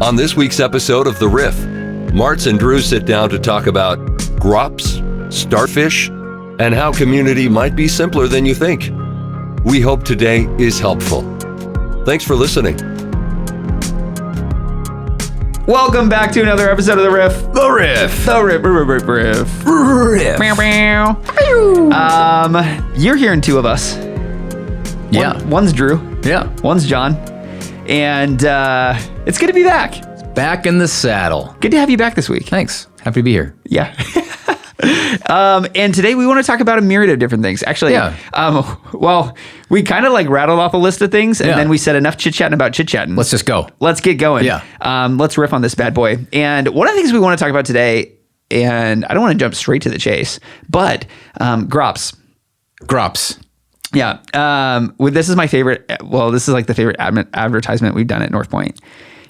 On this week's episode of The Riff, Martz and Drew sit down to talk about GROPS, starfish, and how community might be simpler than you think. We hope today is helpful. Thanks for listening. Welcome back to another episode of The Riff. The Riff. The Riff. Riff. Meow, meow. You're hearing two of us. Yeah. One's Drew. Yeah. One's John. And it's good to be back. Back in the saddle. Good to have you back this week. Thanks. Happy to be here. Yeah. And today we want to talk about a myriad of different things. Actually, well, we kind of like rattled off a list of things and then we said enough chit-chatting about chit-chatting. Let's just go. Let's get going. Yeah. Let's riff on this bad boy. And one of the things we want to talk about today, and I don't want to jump straight to the chase, but GROPS. GROPS. Yeah. This is my favorite. Well, this is like the favorite advertisement we've done at North Point.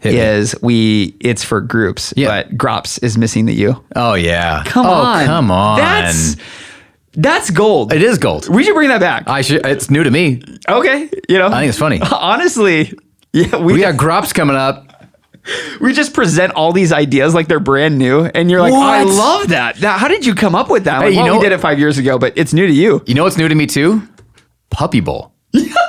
It's for groups, but GROPS is missing the U. Oh yeah. Come on. That's gold. It is gold. We should bring that back. It's new to me. Okay. I think it's funny. Honestly, yeah, we got GROPS coming up. We just present all these ideas like they're brand new, and you're like, what? Oh, I love that. How did you come up with that? Hey, we did it 5 years ago, but it's new to you. You know what's new to me too? Puppy Bowl.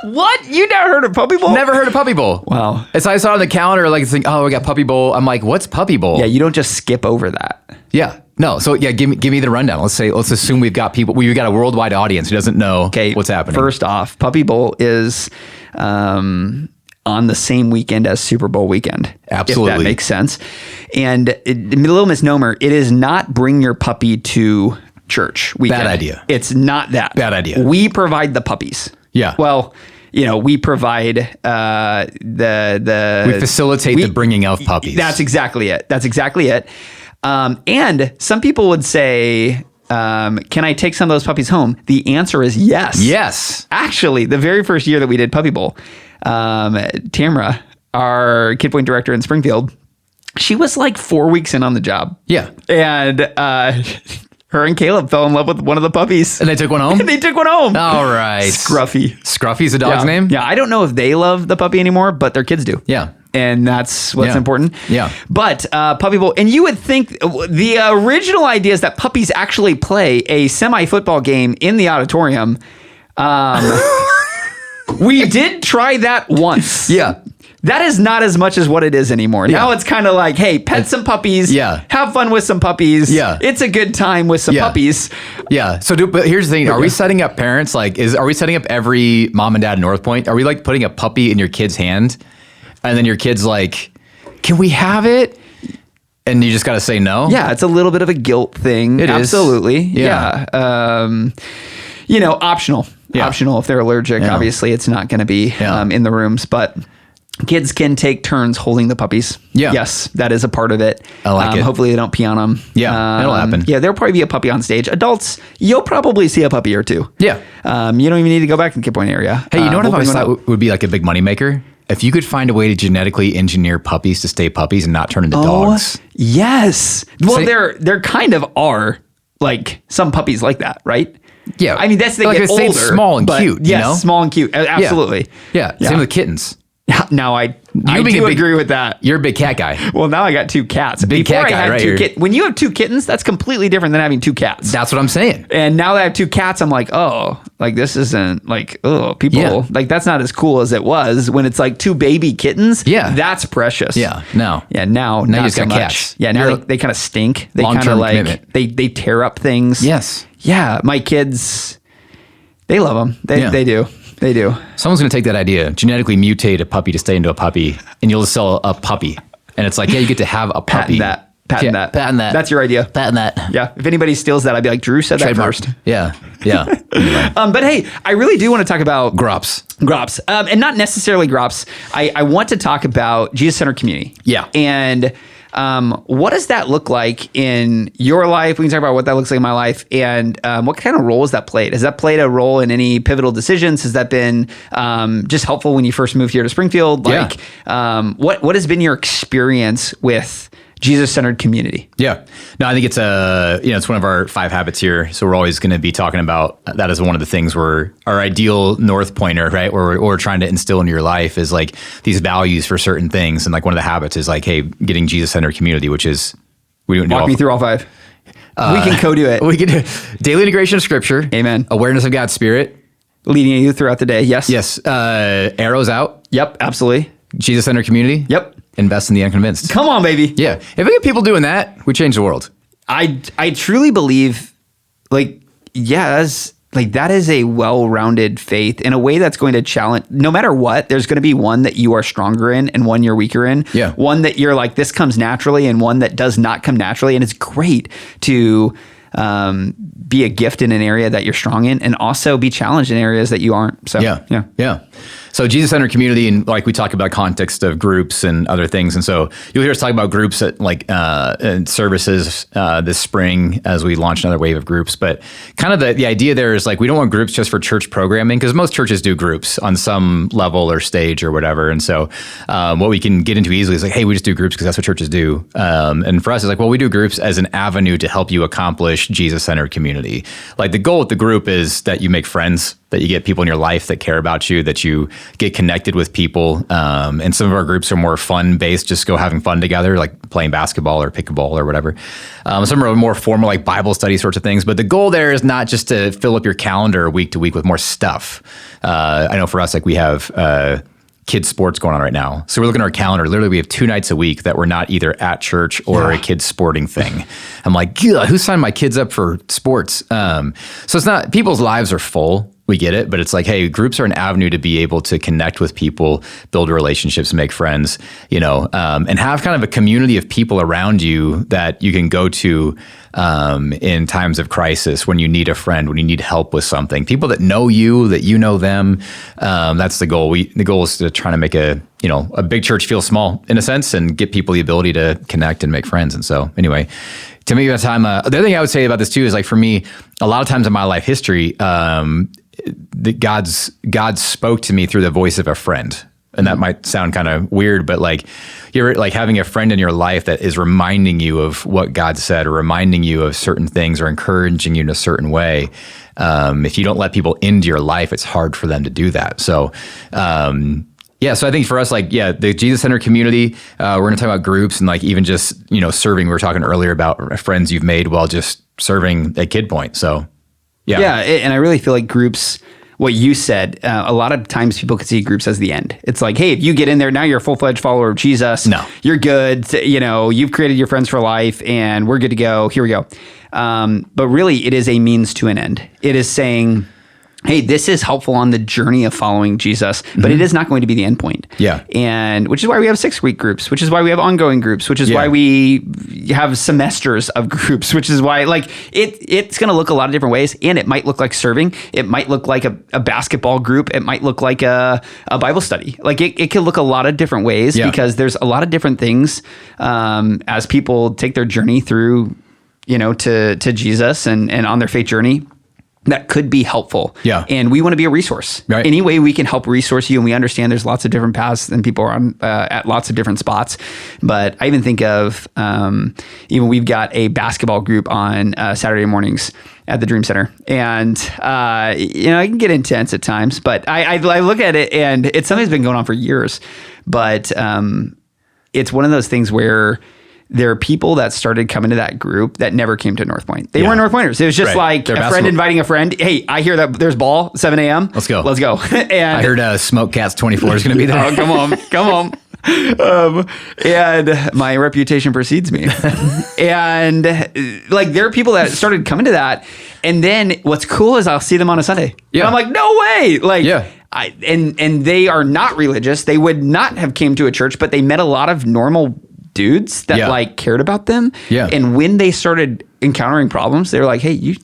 What? You never heard of Puppy Bowl? Never heard of Puppy Bowl. Wow. As I saw on the calendar, like, we got Puppy Bowl. I'm like, what's Puppy Bowl? Yeah, you don't just skip over that. Yeah. No. So yeah, give me the rundown. Let's assume we've got a worldwide audience who doesn't know what's happening. First off, Puppy Bowl is on the same weekend as Super Bowl weekend. Absolutely. If that makes sense. And a little misnomer, it is not bring your puppy to church weekend. Bad idea. It's not that. Bad idea. We provide the puppies. Yeah. Well, we provide the... We facilitate the bringing of puppies. That's exactly it. And some people would say, can I take some of those puppies home? The answer is yes. Yes. Actually, the very first year that we did Puppy Bowl, Tamara, our Kid Point director in Springfield, she was like 4 weeks in on the job. Yeah. And her and Caleb fell in love with one of the puppies. And they took one home? They took one home. All right. Scruffy. Scruffy's the dog's name? Yeah, I don't know if they love the puppy anymore, but their kids do. Yeah. And that's what's important. Yeah. But Puppy Bowl, and you would think the original idea is that puppies actually play a semi-football game in the auditorium. We did try that once. Yeah. That is not as much as what it is anymore. Yeah. Now it's kind of like, hey, pet some puppies. Yeah. Have fun with some puppies. Yeah. It's a good time with some puppies. Yeah. But here's the thing. Are we setting up parents? Are we setting up every mom and dad in North Point? Are we like putting a puppy in your kid's hand? And then your kid's like, can we have it? And you just got to say no? Yeah. It's a little bit of a guilt thing. It is. Absolutely. Yeah. Optional. Yeah. Optional if they're allergic. Yeah. Obviously, it's not going to be in the rooms, but kids can take turns holding the puppies. Yeah. Yes, that is a part of it. I like it. Hopefully they don't pee on them. Yeah, it'll happen. Yeah, there'll probably be a puppy on stage. Adults, you'll probably see a puppy or two. Yeah. You don't even need to go back to the Kid Point area. Hey, you know what I always thought would be like a big moneymaker? If you could find a way to genetically engineer puppies to stay puppies and not turn into dogs. Yes. Well, there kind of are like some puppies like that, right? Yeah. I mean, they get older. Small and cute, yes, you know? Small and cute. Absolutely. Yeah. Same with kittens. Now I do agree with that. You're a big cat guy. Well, now I got two cats. Big cat guy right here. When you have two kittens, that's completely different than having two cats. That's what I'm saying. And now that I have two cats, I'm like, oh, like this isn't like, oh, people, like that's not as cool as it was when it's like two baby kittens. Yeah. That's precious. Yeah. No. Yeah. Now you just got cats. Yeah. Now they kind of stink. They kind of like, commitment. They tear up things. Yes. Yeah. My kids, they love them. They do. They do. Someone's going to take that idea, genetically mutate a puppy to stay into a puppy, and you'll sell a puppy. And it's like, yeah, you get to have a puppy. Patent that. That's your idea. Patent that. Yeah. If anybody steals that, I'd be like, Drew said that first. Yeah. Yeah. Anyway. But hey, I really do want to talk about GROPS. And not necessarily GROPS. I want to talk about Jesus-centered community. Yeah. And what does that look like in your life? We can talk about what that looks like in my life, and what kind of role has that played? Has that played a role in any pivotal decisions? Has that been just helpful when you first moved here to Springfield? Like, what has been your experience with Jesus-centered community? Yeah. No, I think it's it's one of our 5 habits here. So we're always going to be talking about that as one of the things where our ideal North Pointer, right? Where we're trying to instill into your life is like these values for certain things. And like one of the habits is like, hey, getting Jesus-centered community, which is Walk me through all 5. We can co-do it. We can do daily integration of Scripture. Amen. Awareness of God's Spirit. Leading you throughout the day. Yes. Yes. Arrows out. Yep. Absolutely. Jesus-centered community. Yep. Invest in the unconvinced. Come on, baby. Yeah. If we get people doing that, we change the world. I truly believe, that is a well-rounded faith in a way that's going to challenge, no matter what, there's going to be one that you are stronger in and one you're weaker in. Yeah. One that you're like, this comes naturally, and one that does not come naturally. And it's great to be a gift in an area that you're strong in and also be challenged in areas that you aren't. So, yeah. So Jesus-centered community, and like we talk about context of groups and other things. And so you'll hear us talk about groups at and services this spring as we launch another wave of groups. But kind of the idea there is like, we don't want groups just for church programming, because most churches do groups on some level or stage or whatever. And so what we can get into easily is like, hey, we just do groups because that's what churches do. And for us, it's like, well, we do groups as an avenue to help you accomplish Jesus-centered community. Like the goal with the group is that you make friends, that you get people in your life that care about you, that you get connected with people. And some of our groups are more fun-based, just go having fun together, like playing basketball or pickleball or whatever. Some are more formal, like Bible study sorts of things. But the goal there is not just to fill up your calendar week to week with more stuff. I know for us, like we have kids sports going on right now. So we're looking at our calendar. Literally, we have 2 nights a week that we're not either at church or a kids sporting thing. I'm like, who signed my kids up for sports? So it's not, people's lives are full. We get it, but it's like, hey, groups are an avenue to be able to connect with people, build relationships, make friends, and have kind of a community of people around you that you can go to in times of crisis, when you need a friend, when you need help with something. People that know you, that you know them. That's the goal. The goal is to try to make a big church feel small in a sense, and get people the ability to connect and make friends. And so, anyway. To me, the other thing I would say about this too is like, for me, a lot of times in my life history, God spoke to me through the voice of a friend. And that might sound kind of weird, but like you're like having a friend in your life that is reminding you of what God said, or reminding you of certain things, or encouraging you in a certain way. If you don't let people into your life, it's hard for them to do that. So, so I think for us, the Jesus-centered community, we're going to talk about groups and like even just, serving. We were talking earlier about friends you've made while just serving at Kid Point. So, yeah. Yeah, and I really feel like groups, what you said, a lot of times people could see groups as the end. It's like, hey, if you get in there, now you're a full-fledged follower of Jesus. No. You're good. You've created your friends for life and we're good to go. Here we go. But really, it is a means to an end. It is saying, hey, this is helpful on the journey of following Jesus, but it is not going to be the end point. Yeah. And which is why we have 6-week groups, which is why we have ongoing groups, which is why we have semesters of groups, which is why it's going to look a lot of different ways. And it might look like serving. It might look like a basketball group. It might look like a Bible study. Like it could look a lot of different ways because there's a lot of different things as people take their journey through, to Jesus and on their faith journey. That could be helpful. Yeah. And we want to be a resource. Right. Any way we can help resource you. And we understand there's lots of different paths and people are on at lots of different spots. But I even think of, even we've got a basketball group on Saturday mornings at the Dream Center. And, it can get intense at times, but I look at it and it's something that's been going on for years. But it's one of those things where there are people that started coming to that group that never came to North Point. They weren't North Pointers. It was just like a friend inviting a friend. Hey, I hear that there's ball, 7 a.m. Let's go. And I heard Smoke Cats 24 is going to be there. Oh, come on. And my reputation precedes me. And there are people that started coming to that. And then what's cool is I'll see them on a Sunday. Yeah. And I'm like, no way. And they are not religious. They would not have came to a church, but they met a lot of normal dudes that cared about them. Yeah. And when they started encountering problems, they were like, hey, you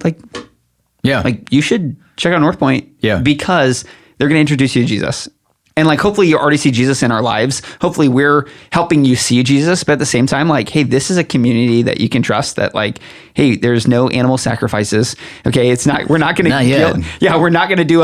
you should check out North Point because they're going to introduce you to Jesus. And like, hopefully you already see Jesus in our lives. Hopefully we're helping you see Jesus, but at the same time, like, hey, this is a community that you can trust, that like, hey, there's no animal sacrifices. Okay. We're not going to, we're not going to do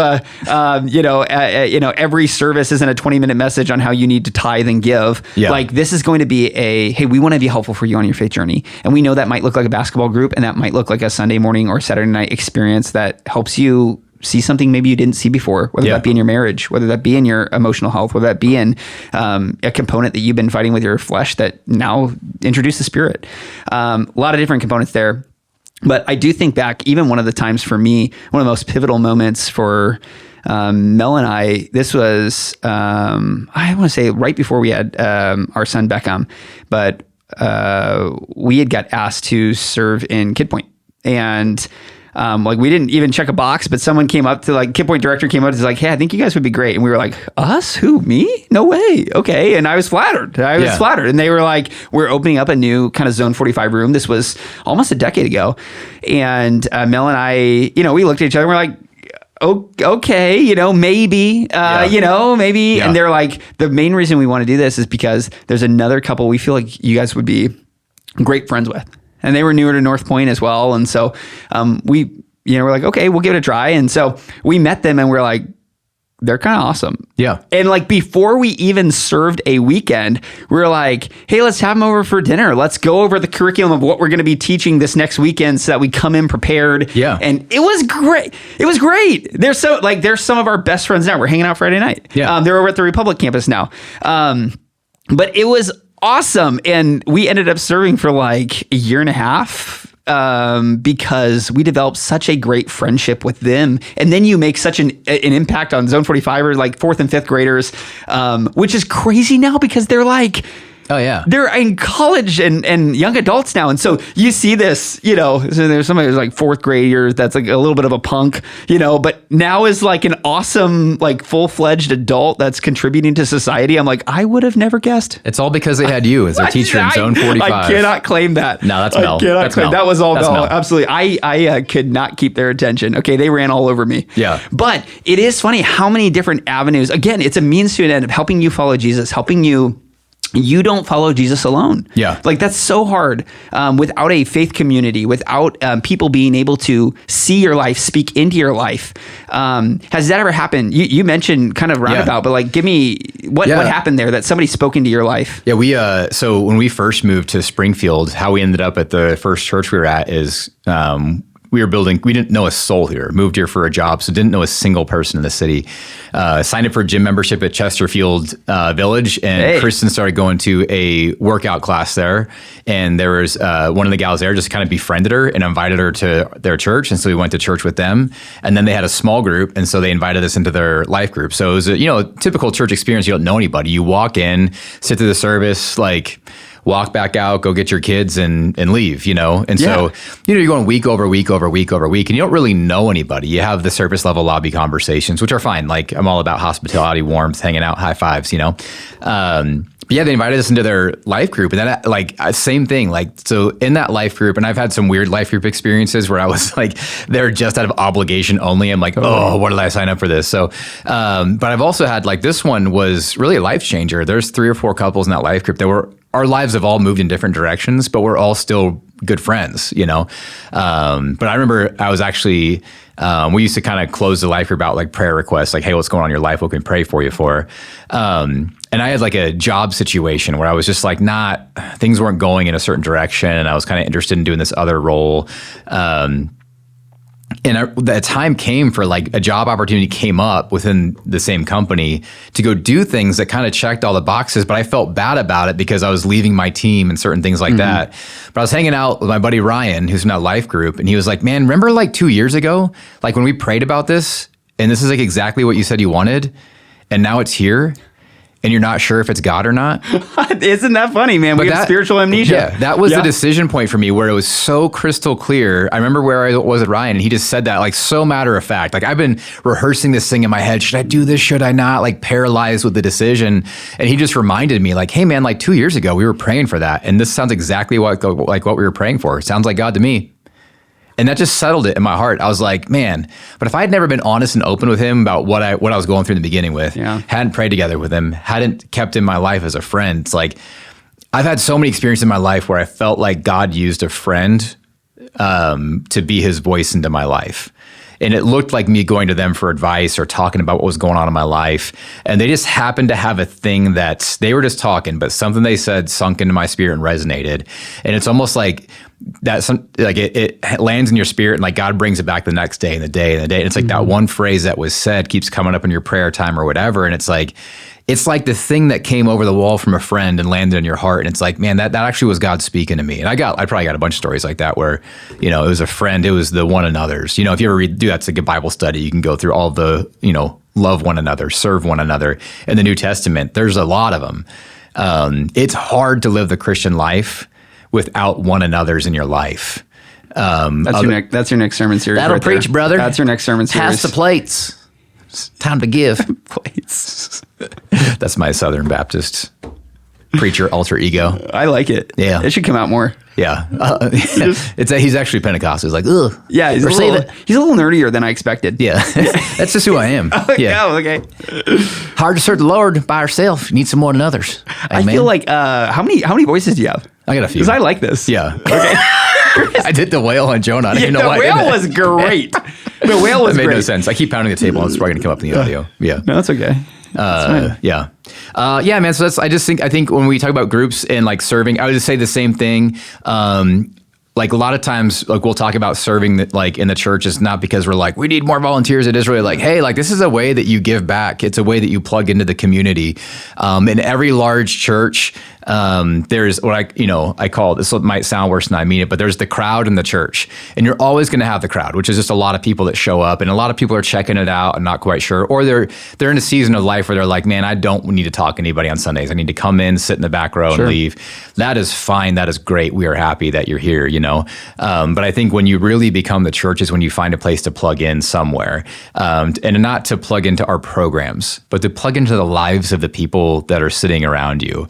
every service isn't a 20-minute message on how you need to tithe and give. Yeah. Like, this is going to be hey, we want to be helpful for you on your faith journey. And we know that might look like a basketball group, and that might look like a Sunday morning or Saturday night experience that helps you see something maybe you didn't see before, whether that be in your marriage, whether that be in your emotional health, whether that be in a component that you've been fighting with your flesh that now introduce the Spirit. A lot of different components there. But I do think back, even one of the times for me, one of the most pivotal moments for Mel and I, this was, I want to say right before we had our son Beckham, but we had got asked to serve in Kid Point. And we didn't even check a box, but someone came up to Kid Point director came up and was like, hey, I think you guys would be great. And we were like, us? Who? Me? No way. Okay. And I was flattered. And they were like, we're opening up a new kind of Zone 45 room. This was almost a decade ago. And Mel and I, we looked at each other and we're like, okay, maybe, maybe. Yeah. And they're like, the main reason we want to do this is because there's another couple we feel like you guys would be great friends with. And they were newer to North Point as well. And so we're like, okay, we'll give it a try. And so we met them and we're like, they're kind of awesome. Yeah. And like, before we even served a weekend, we were like, hey, let's have them over for dinner. Let's go over the curriculum of what we're going to be teaching this next weekend so that we come in prepared. Yeah. And it was great. They're some of our best friends now. We're hanging out Friday night. Yeah. They're over at the Republic campus now. But it was awesome. And we ended up serving for like a year and a half because we developed such a great friendship with them. And then you make such an impact on Zone 45ers, like 4th and 5th graders, which is crazy now because they're like, oh yeah, they're in college and young adults now. And so you see this, so there's somebody who's like 4th grader that's like a little bit of a punk, but now is like an awesome, like full-fledged adult that's contributing to society. I'm like, I would have never guessed. It's all because they had you as their teacher in Zone 45. I cannot claim that. No, that's Mel. That was all Mel. Absolutely. I could not keep their attention. Okay. They ran all over me. Yeah. But it is funny how many different avenues, again, it's a means to an end of helping you follow Jesus, helping you don't follow Jesus alone. Yeah. Like, that's so hard without a faith community, without people being able to see your life, speak into your life. Has that ever happened? You mentioned kind of roundabout, but like, give me what happened there that somebody spoke into your life? Yeah. So when we first moved to Springfield, how we ended up at the first church we were at is, we didn't know a soul here, moved here for a job, so didn't know a single person in the city. Signed up for a gym membership at Chesterfield Village, and Kristen started going to a workout class there. And there was one of the gals there just kind of befriended her and invited her to their church. And so we went to church with them. And then they had a small group, and so they invited us into their life group. So it was a typical church experience. You don't know anybody. You walk in, sit through the service, walk back out, go get your kids and leave, And so, you're going week over week over week over week, and you don't really know anybody. You have the surface level lobby conversations, which are fine. Like, I'm all about hospitality, warmth, hanging out, high fives, But yeah, they invited us into their life group, and then same thing. So in that life group, and I've had some weird life group experiences where I was like, they're just out of obligation only. I'm like, oh, what did I sign up for this? So, but I've also had this one was really a life changer. There's 3 or 4 couples in that life group that our lives have all moved in different directions, but we're all still good friends, But I remember I was actually, we used to kind of close the life group out prayer requests, hey, what's going on in your life? What can we pray for you for? And I had a job situation where I was just things weren't going in a certain direction, and I was kind of interested in doing this other role. And the time came for a job opportunity came up within the same company to go do things that kind of checked all the boxes, but I felt bad about it because I was leaving my team and certain things like that. But I was hanging out with my buddy Ryan, who's in that life group, and he was like, man, remember 2 years ago, when we prayed about this, and this is exactly what you said you wanted, and now it's here? And you're not sure if it's God or not. Isn't that funny, man? We have spiritual amnesia. Yeah, that was the decision point for me where it was so crystal clear. I remember where I was with Ryan, and he just said that so matter of fact. I've been rehearsing this thing in my head. Should I do this? Should I not? Paralyzed with the decision. And he just reminded me hey man, 2 years ago we were praying for that. And this sounds exactly what we were praying for. It sounds like God to me. And that just settled it in my heart. I was like, man, but if I had never been honest and open with him about what I was going through in the beginning with, hadn't prayed together with him, hadn't kept in my life as a friend, it's like, I've had so many experiences in my life where I felt like God used a friend to be his voice into my life. And it looked like me going to them for advice or talking about what was going on in my life. And they just happened to have a thing that they were just talking, but something they said sunk into my spirit and resonated. And it's almost like that, it lands in your spirit and like God brings it back the next day and the day and the day. And it's like that one phrase that was said keeps coming up in your prayer time or whatever. And it's like the thing that came over the wall from a friend and landed in your heart. And it's like, man, that actually was God speaking to me. And I probably got a bunch of stories like that where, it was a friend, it was the one another's. If you ever do that's like a Bible study, you can go through all the, love one another, serve one another. In the New Testament, there's a lot of them. It's hard to live the Christian life without one another's in your life. That's your next sermon series. That'll preach, there. brother. That's your next sermon series. Pass the plates. It's time to give. Plates. That's my Southern Baptist preacher alter ego. I like it. Yeah. It should come out more. Yeah. He's actually Pentecostal. He's like, ugh. Yeah, he's a little nerdier than I expected. Yeah. That's just who I am. Yeah. Oh, okay. Hard to serve the Lord by ourselves. You need some more than others. I feel like, how many voices do you have? I got a few. Because I like this. Yeah. Okay. I did the whale on Jonah. I didn't know why I did that. The whale was great. The whale was great. That made great. no sense. I keep pounding the table. It's probably going to come up in the audio. Yeah. No, that's okay. Yeah. Yeah, man. So I think when we talk about groups and like serving, I would just say the same thing. Like a lot of times, like we'll talk about serving like in the church is not because we're like, we need more volunteers. It is really like, hey, like this is a way that you give back. It's a way that you plug into the community. In every large church, there's what I call, this might sound worse than I mean it, but there's the crowd in the church. And you're always going to have the crowd, which is just a lot of people that show up, and a lot of people are checking it out and not quite sure, or they're in a season of life where they're like, man, I don't need to talk to anybody on Sundays. I need to come in, sit in the back row and leave. That is fine. That is great. We are happy that you're here, but I think when you really become the church is when you find a place to plug in somewhere, and not to plug into our programs, but to plug into the lives of the people that are sitting around you.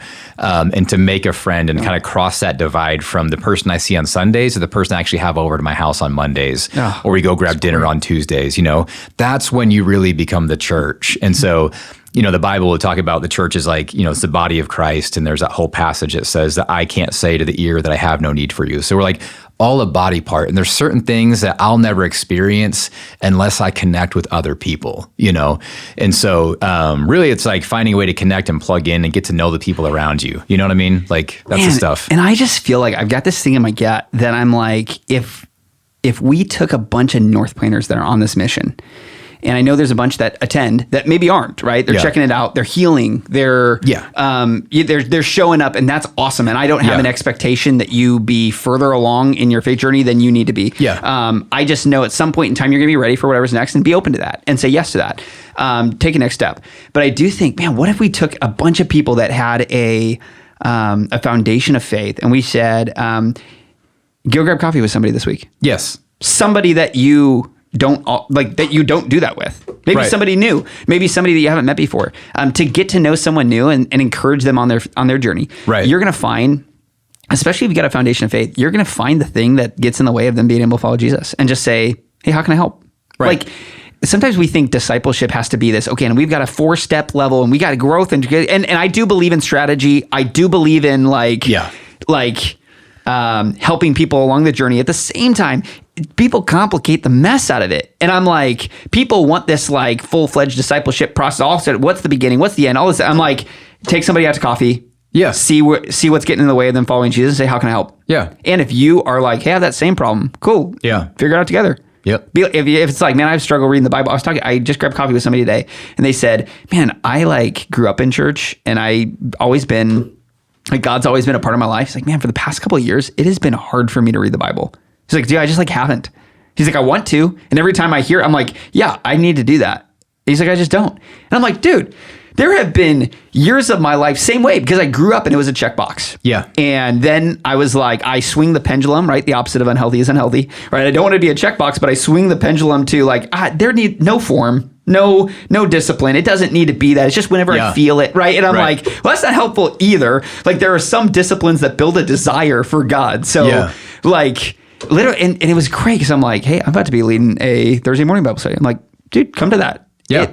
And to make a friend and kind of cross that divide from the person I see on Sundays to the person I actually have over to my house on Mondays, or we go grab dinner on Tuesdays. That's when you really become the church. And so, the Bible will talk about the church as like, it's the body of Christ. And there's that whole passage that says that I can't say to the ear that I have no need for you. So we're like all a body part. And there's certain things that I'll never experience unless I connect with other people, And so really it's like finding a way to connect and plug in and get to know the people around you. You know what I mean? Like that's the stuff. And I just feel like I've got this thing in my gut that I'm like, if we took a bunch of North Pointers that are on this mission, and I know there's a bunch that attend that maybe aren't, right? They're checking it out. They're healing. They're showing up, and that's awesome. And I don't have an expectation that you be further along in your faith journey than you need to be. Yeah. I just know at some point in time you're going to be ready for whatever's next, and be open to that and say yes to that. Take a next step. But I do think, man, what if we took a bunch of people that had a foundation of faith, and we said, go grab coffee with somebody this week. Yes. Somebody that you don't do that with. Maybe somebody new, maybe somebody that you haven't met before, to get to know someone new and encourage them on their journey. Right. You're going to find, especially if you got a foundation of faith, you're going to find the thing that gets in the way of them being able to follow Jesus, and just say, hey, how can I help? Right. Like sometimes we think discipleship has to be this, okay, and we've got a 4-step level and we got growth and I do believe in strategy. I do believe in helping people along the journey. At the same time, people complicate the mess out of it. And I'm like, people want this like full-fledged discipleship process. Also, what's the beginning? What's the end? All this. I'm like, take somebody out to coffee. Yeah. See what's getting in the way of them following Jesus, and say, how can I help? Yeah. And if you are like, hey, I have that same problem, cool. Yeah. Figure it out together. Yep. If it's like, man, I've struggled reading the Bible. I just grabbed coffee with somebody today, and they said, man, I grew up in church, and God's always been a part of my life. He's like, man, for the past couple of years, it has been hard for me to read the Bible. He's like, dude, I just haven't. He's like, I want to. And every time I hear it, I'm like, yeah, I need to do that. He's like, I just don't. And I'm like, dude, there have been years of my life, same way, because I grew up and it was a checkbox. Yeah. And then I was like, I swing the pendulum, right? The opposite of unhealthy is unhealthy, right? I don't want to be a checkbox, but I swing the pendulum to there need no form, no discipline. It doesn't need to be that. It's just whenever I feel it, right? And I'm like, well, that's not helpful either. Like there are some disciplines that build a desire for God. So Literally, and it was great because I'm like, hey, I'm about to be leading a Thursday morning Bible study. I'm like, dude, come to that. Yeah.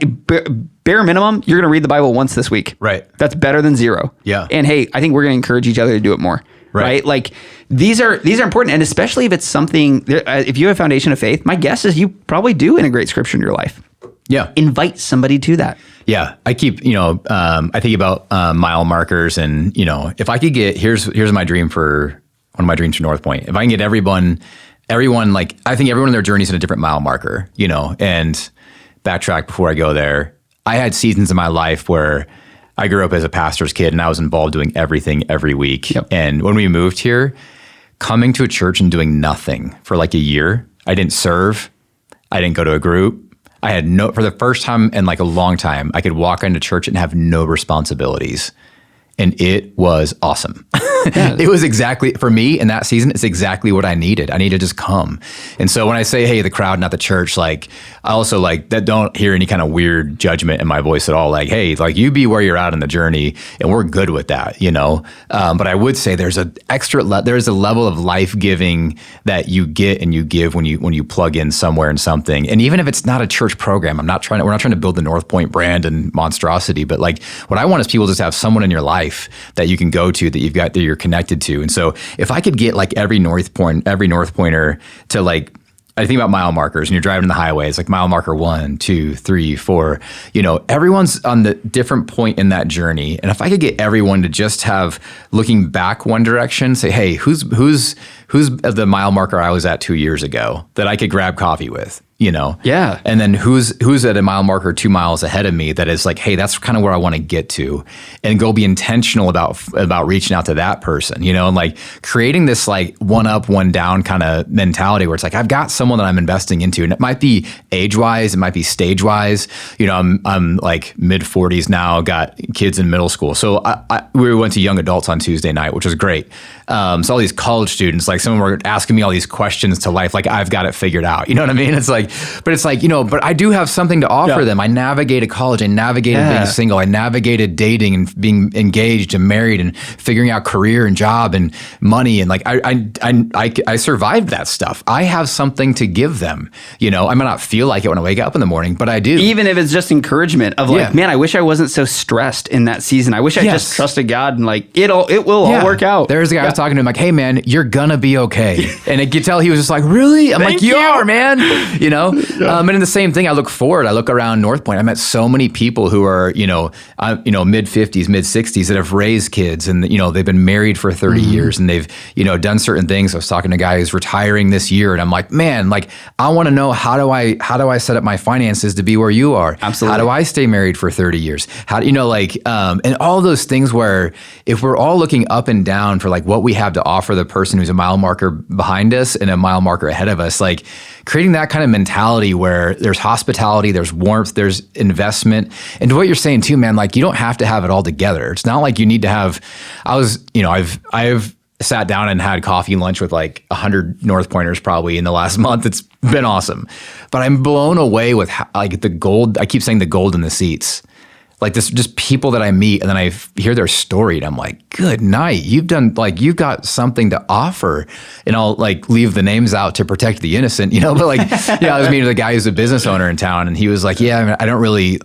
Bare minimum, you're going to read the Bible once this week. Right. That's better than zero. Yeah. And hey, I think we're going to encourage each other to do it more. Right. Like these are important. And especially if it's something, if you have a foundation of faith, my guess is you probably do integrate scripture in your life. Yeah. Invite somebody to that. Yeah. I keep, I think about mile markers and, if I could get, here's my dream for, one of my dreams for North Point. If I can get everyone, like, I think everyone in their journey is in a different mile marker, and backtrack before I go there. I had seasons in my life where I grew up as a pastor's kid and I was involved doing everything every week. Yep. And when we moved here, coming to a church and doing nothing for like a year, I didn't serve. I didn't go to a group. I had for the first time in like a long time, I could walk into church and have no responsibilities. And it was awesome. It was exactly, for me in that season, it's exactly what I needed. I need to just come. And so when I say, hey, the crowd, not the church, like, I also like that, don't hear any kind of weird judgment in my voice at all. Like, hey, like you be where you're at in the journey and we're good with that, But I would say there's there's a level of life-giving that you get and you give when you plug in somewhere in something. And even if it's not a church program, we're not trying to build the North Point brand and monstrosity, but like what I want is people just to have someone in your life that you can go to, that you're connected to. And so if I could get like every North Pointer to like, I think about mile markers and you're driving the highway, it's like mile marker 1, 2, 3, 4, everyone's on the different point in that journey. And if I could get everyone to just have looking back one direction, say, hey, who's the mile marker I was at 2 years ago that I could grab coffee with? Yeah. And then who's at a mile marker 2 miles ahead of me that is like, hey, that's kind of where I want to get to, and go be intentional about reaching out to that person, and like creating this like one up, one down kind of mentality where it's like, I've got someone that I'm investing into, and it might be age wise, it might be stage wise. I'm like mid 40s now, got kids in middle school. So we went to young adults on Tuesday night, which was great. So all these college students, like some of them were asking me all these questions to life, like I've got it figured out. You know what I mean? It's like, but I do have something to offer them. I navigated college. I navigated being single. I navigated dating and being engaged and married and figuring out career and job and money. And like, I survived that stuff. I have something to give them. I might not feel like it when I wake up in the morning, but I do. Even if it's just encouragement of like, man, I wish I wasn't so stressed in that season. I wish I just trusted God and like, it will all work out. There's a guy I was talking to him like, hey man, you're gonna be okay. And you could tell he was just like, really? I'm like, you are, man. And in the same thing, I look around North Point. I met so many people who are, mid 50s, mid 60s that have raised kids and, they've been married for 30 years and they've, done certain things. I was talking to a guy who's retiring this year and I'm like, man, like, I want to know how do I set up my finances to be where you are? Absolutely. How do I stay married for 30 years? How do and all those things where if we're all looking up and down for like what we have to offer the person who's a mile marker behind us and a mile marker ahead of us, like creating that kind of mentality where there's hospitality, there's warmth, there's investment. And to what you're saying too, man, like you don't have to have it all together. It's not like you need to have, I've sat down and had coffee and lunch with like 100 North Pointers probably in the last month. It's been awesome. But I'm blown away with like the gold. I keep saying the gold in the seats. Like this, just people that I meet and then I hear their story and I'm like, good night. You've got something to offer. And I'll like leave the names out to protect the innocent, but like, I was meeting with a guy who's a business owner in town and he was like, I don't really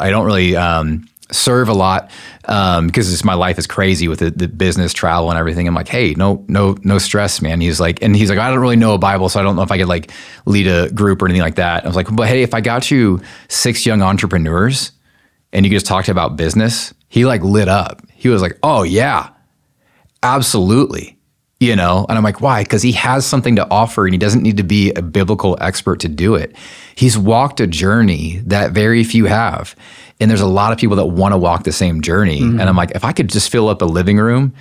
serve a lot because my life is crazy with the business travel and everything. I'm like, hey, no stress, man. He's like, I don't really know a Bible, so I don't know if I could like lead a group or anything like that. I was like, but hey, if I got you 6 young entrepreneurs and you could just talk to about business, he like lit up. He was like, oh yeah, absolutely. And I'm like, why? Because he has something to offer and he doesn't need to be a biblical expert to do it. He's walked a journey that very few have. And there's a lot of people that want to walk the same journey. And I'm like, if I could just fill up a living room,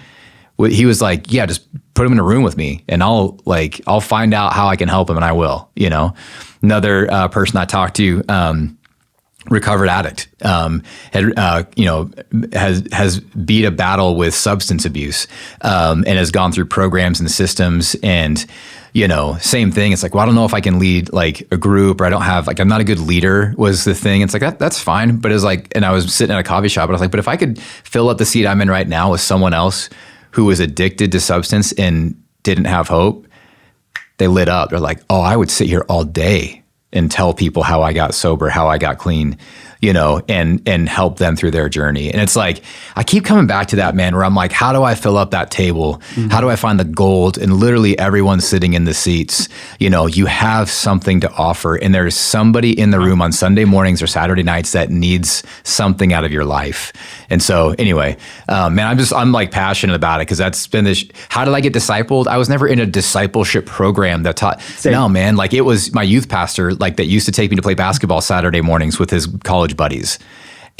he was like, yeah, just put him in a room with me and I'll find out how I can help him and I will, Another person I talked to, recovered addict, has beat a battle with substance abuse, and has gone through programs and systems and, same thing. It's like, well, I don't know if I can lead like a group or I don't have, like, I'm not a good leader was the thing. It's like, that's fine. But it's like, and I was sitting at a coffee shop and I was like, but if I could fill up the seat I'm in right now with someone else who was addicted to substance and didn't have hope, they lit up. They're like, oh, I would sit here all day and tell people how I got sober, how I got clean, you know, and help them through their journey. And it's like, I keep coming back to that, man, where I'm like, how do I fill up that table? How do I find the gold? And literally everyone sitting in the seats, you know, you have something to offer. And there's somebody in the room on Sunday mornings or Saturday nights that needs something out of your life. And so anyway, man, I'm like passionate about it because that's been this, how did I get discipled? I was never in a discipleship program that taught, no, man, like it was my youth pastor, like that used to take me to play basketball Saturday mornings with his college buddies.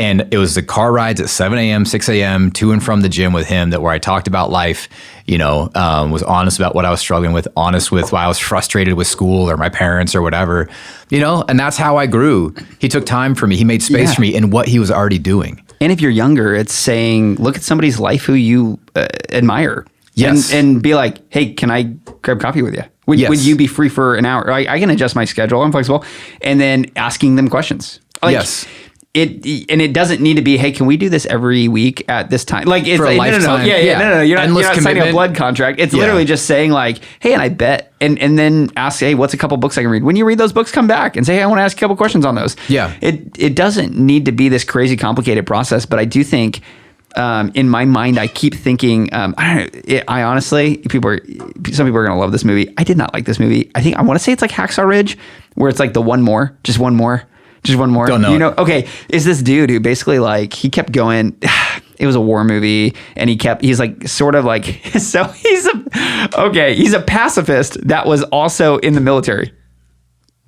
And it was the car rides at 7 a.m., 6 a.m. to and from the gym with him that where I talked about life, you know, was honest about what I was struggling with, honest with why I was frustrated with school or my parents or whatever, you know, and that's how I grew. He took time for me. He made space for me in what he was already doing. And if you're younger, it's saying, look at somebody's life who you admire. Yes. And be like, hey, can I grab coffee with you? Would you be free for an hour? I can adjust my schedule. I'm flexible. And then asking them questions. Like, yes. It doesn't need to be, hey, can we do this every week at this time? Like, it's for a No. lifetime. Yeah. You're not signing a blood contract. It's literally just saying like, hey, and I bet, and then ask, hey, what's a couple books I can read? When you read those books, come back and say, hey, I want to ask a couple questions on those. Yeah. It doesn't need to be this crazy complicated process, but I do think, in my mind, I keep thinking, I honestly, some people are going to love this movie. I did not like this movie. I want to say it's like Hacksaw Ridge, where it's like the one more. Don't know. You know, okay, is this dude who basically like, he kept going, it was a war movie, and he's like, sort of like, so he's a pacifist that was also in the military.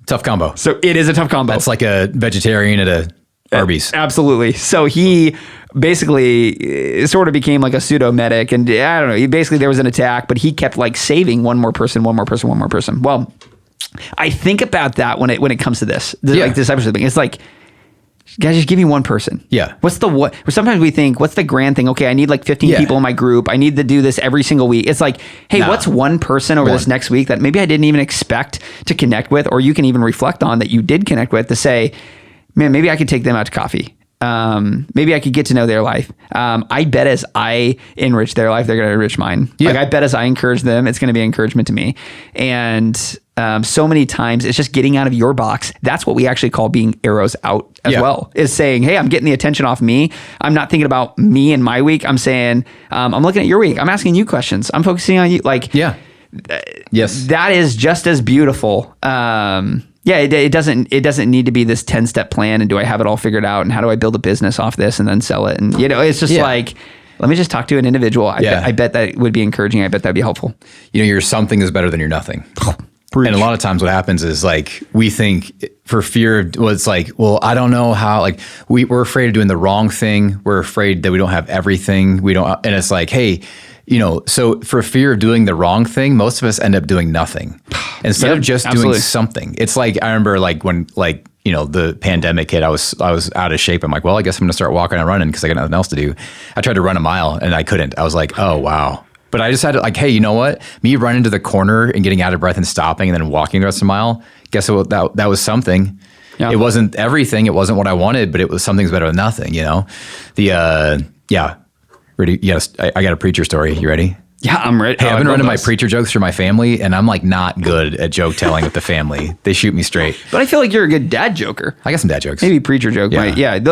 Tough combo. So it is a tough combo. That's like a vegetarian at a Arby's. Absolutely. So he basically sort of became like a pseudo medic, and I don't know, there was an attack, but he kept like saving one more person. Well, I think about that when it comes to this, like this type of thing. It's like, guys, just give me one person. Yeah. Sometimes we think, what's the grand thing? Okay, I need like 15 people in my group. I need to do this every single week. It's like, hey, what's one person over this next week that maybe I didn't even expect to connect with, or you can even reflect on that you did connect with, to say, man, maybe I could take them out to coffee. Maybe I could get to know their life. I bet as I enrich their life, they're going to enrich mine. Yeah. Like I bet as I encourage them, it's going to be encouragement to me. And so many times it's just getting out of your box. That's what we actually call being arrows out as well, is saying, hey, I'm getting the attention off me. I'm not thinking about me and my week. I'm saying, I'm looking at your week. I'm asking you questions. I'm focusing on you. Like, yes, that is just as beautiful. It doesn't need to be this 10-step plan. And do I have it all figured out? And how do I build a business off this and then sell it? And, you know, it's just like, let me just talk to an individual. I bet that would be encouraging. I bet that'd be helpful. You know, your something is better than your nothing. And a lot of times what happens is like, we think for fear of, well, it's like, well, I don't know how, like we're afraid of doing the wrong thing. We're afraid that we don't have everything. And it's like, hey, you know, so for fear of doing the wrong thing, most of us end up doing nothing instead of just doing something. It's like, I remember like when, like, you know, the pandemic hit, I was out of shape. I'm like, well, I guess I'm going to start walking and running because I got nothing else to do. I tried to run a mile and I couldn't. I was like, oh, wow. But I decided like, hey, you know what? Me running to the corner and getting out of breath and stopping and then walking the rest of the mile, guess what? That was something. Yeah. It wasn't everything. It wasn't what I wanted, but it was something's better than nothing, you know? Ready? Yes. I got a preacher story. You ready? Yeah, I'm ready. Hey, I've been running my preacher jokes for my family, and I'm like not good at joke telling with the family. They shoot me straight. But I feel like you're a good dad joker. I got some dad jokes. Maybe preacher joke. It'll get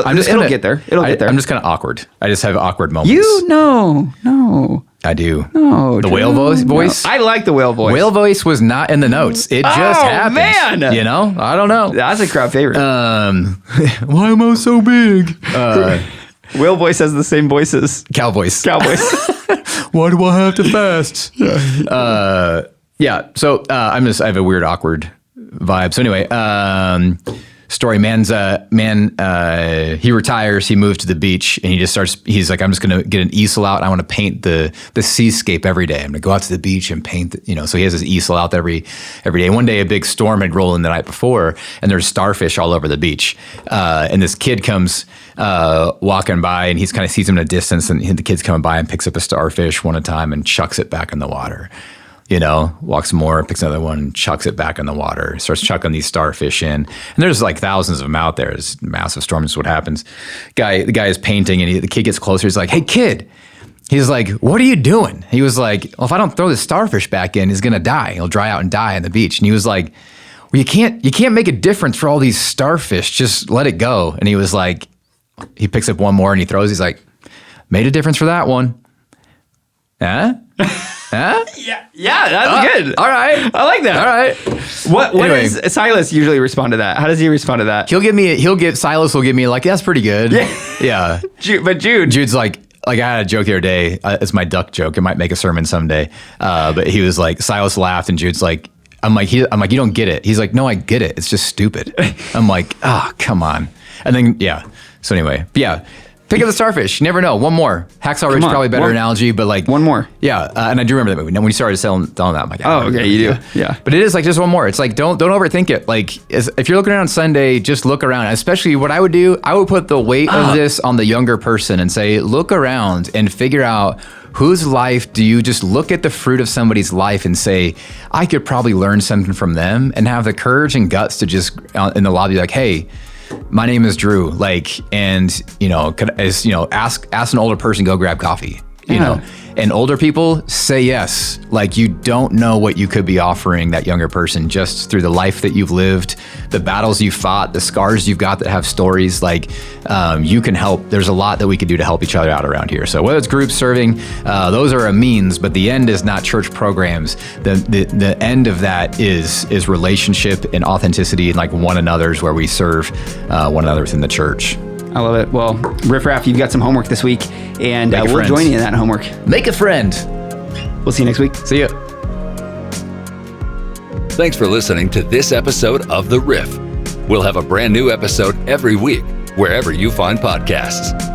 there. It'll get there. I'm just kind of awkward. I just have awkward moments. No. I do. No. The whale voice? No. I like the whale voice. Whale voice was not in the notes. It just happened. Man. You know? I don't know. That's a crowd favorite. Why am I so big? Whale voice has the same voices. Cowboys. Why do I have to fast? So I have a weird, awkward vibe. So anyway, story. He retires. He moves to the beach, and he just starts. He's like, I'm just gonna get an easel out. I want to paint the seascape every day. I'm gonna go out to the beach and paint. So he has his easel out every day. One day, a big storm had rolled in the night before, and there's starfish all over the beach. And this kid comes walking by, and he's kind of sees him in a distance, and the kid's coming by and picks up a starfish one at a time and chucks it back in the water. Walks more, picks another one, chucks it back in the water, starts chucking these starfish in. And there's like thousands of them out there. It's massive storms is what happens. The guy is painting, and the kid gets closer. He's like, hey, kid, He's like, what are you doing? He was like, well, if I don't throw the starfish back in, he's going to die. He'll dry out and die on the beach. And he was like, well, you can't make a difference for all these starfish. Just let it go. And he was like, he picks up one more and he throws. He's like, made a difference for that one. Huh? Huh? Yeah, that's good. All right. I like that. All right. What Anyway. does Silas usually respond to that? How does he respond to that? Silas will give me like, that's pretty good. Yeah. But Jude's like I had a joke the other day. It's my duck joke. It might make a sermon someday. But he was like, Silas laughed and Jude's like, I'm like, you don't get it. He's like, no, I get it. It's just stupid. I'm like, come on. And then, yeah. So anyway, yeah. Pick up the starfish. You never know. One more. Hacksaw Ridge, probably a better analogy, but like. One more. Yeah. And I do remember that movie. When you started telling that, I'm like, oh, okay, you do. Yeah. But it is like just one more. It's like, don't overthink it. Like, if you're looking around Sunday, just look around. Especially what I would do, I would put the weight of this on the younger person and say, look around and figure out whose life do you just look at the fruit of somebody's life and say, I could probably learn something from them, and have the courage and guts to just in the lobby, like, hey, my name is Drew, like, and ask an older person, go grab coffee, you know, and older people say yes. Like, you don't know what you could be offering that younger person just through the life that you've lived, the battles you've fought, the scars you've got that have stories. Like, you can help. There's a lot that we could do to help each other out around here. So whether it's group serving, those are a means, but the end is not church programs. The end of that is relationship and authenticity, and like one another's, where we serve one another within the church. I love it. Well, Riff Raff, you've got some homework this week, and we'll join you in that homework. Make a friend. We'll see you next week. See ya. Thanks for listening to this episode of The Riff. We'll have a brand new episode every week, wherever you find podcasts.